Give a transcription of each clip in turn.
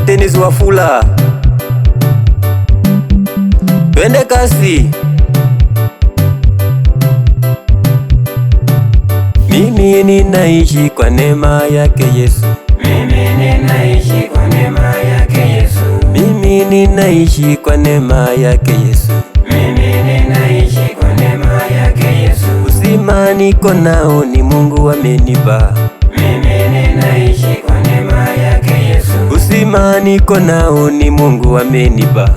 Dennis Wafula, twende kasi. Mimi ninaishi kwa neema yake Yesu. Mimi ninaishi kwa neema yake Yesu. Mimi ninaishi kwa neema yake Yesu. Mimi ninaishi kwa neema yake Yesu. Uzima niko nao ni Mungu amenipa. Mimi ninaishi kwa neema yake Yesu. Uzima niko nao ni Mungu amenipa.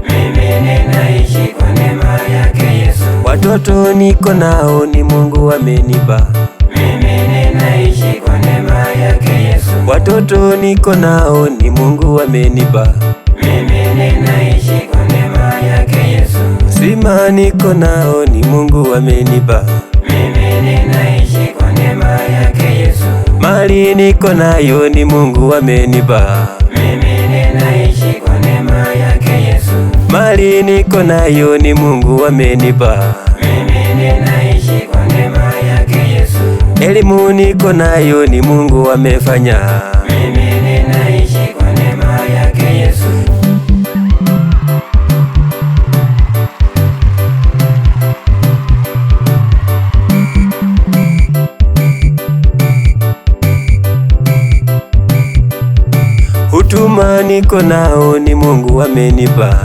Mimi ninaishi kwa neema yake Yesu. Watoto niko nao ni Mungu amenipa. Mimi ninaishi kwa neema yake Yesu. Watoto niko nao ni Mungu amenipa. Mimi ninaishi kwa neema yake Yesu. Uzima niko nao ni Mungu amenipa. Mimi ninaishi kwa neema yake Yesu. Mali niko nayo ni Mungu amenipa. Mimi ninaishi kwa neema yake Yesu. Mali niko nayo ni Mungu amenipa. Mimi ninaishi kwa neema yake Yesu. Elimu niko nayo ni Mungu amefanya. Mimi ninaishi kwa neema yake Yesu. Huduma niko nao ni Mungu amenipa.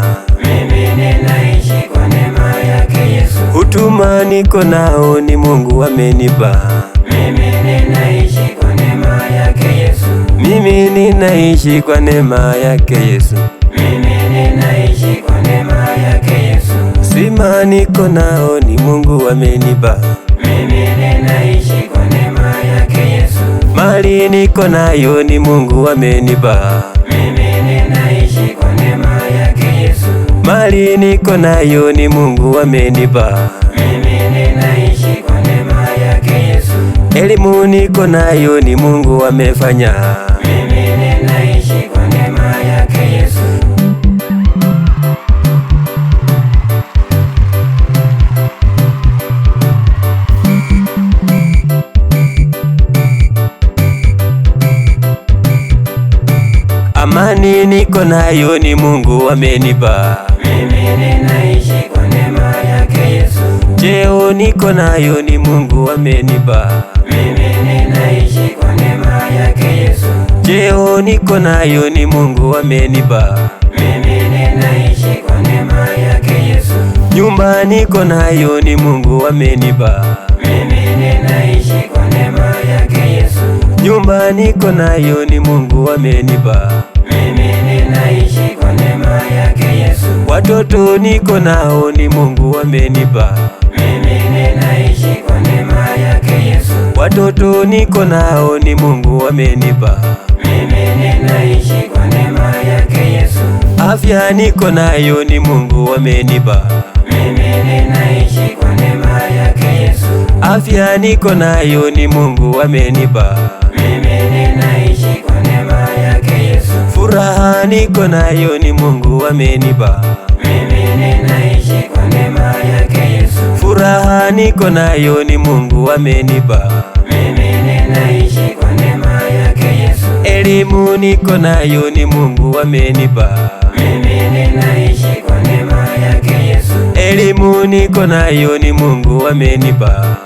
Mimi ninaishi kwa neema yake Yesu. Huduma niko nao ni Mungu amenipa. Mimi ninaishi kwa neema yake Yesu. Mimi ninaishi kwa neema yake Yesu. Mimi ninaishi kwa neema yake Yesu. Uzima niko nao ni Mungu amenipa. Mimi ninaishi kwa neema yake Yesu. Mali niko nayo ni Mungu amenipa. Mimi ninaishi kwa neema yake Yesu. Mali niko nayo ni Mungu amenipa. Mimi ninaishi kwa neema yake Yesu. Elimu niko nayo ni Mungu amefanya. Mimi ninaishi kwa neema yake Yesu. Amani niko nayo ni Mungu amenipa. Mimi ninaishi kwa neema yake Yesu. Cheo niko nayo ni Mungu amenipa. Mimi ninaishi kwa neema yake Yesu. Cheo niko nayo ni Mungu amenipa. Mimi ninaishi kwa neema yake Yesu. Nyumba niko nayo ni Mungu amenipa. Mimi ninaishi kwa neema yake Yesu. Nyumba niko nayo ni Mungu amenipa. Mimi ninaishi kwa neema yake Yesu. Watoto niko nao ni Mungu amenipa. Mimi ninaishi kwa neema yake Yesu. Watoto niko nao ni Mungu amenipa. Mimi ninaishi kwa neema yake Yesu. Afya niko nayo ni Mungu amenipa. Mimi ninaishi kwa neema yake Yesu. Afya niko nayo ni Mungu amenipa. Mimi ninaishi kwa neema yake Yesu. Furaha niko nayo ni Mungu amenipa. Mimi ninaishi kwa neema yake Yesu. Furaha niko nayo ni Mungu amenipa. Mimi ninaishi kwa neema yake Yesu. Elimu niko nayo ni Mungu amenipa. Mimi ninaishi kwa neema yake Yesu. Elimu niko nayo ni Mungu amenipa.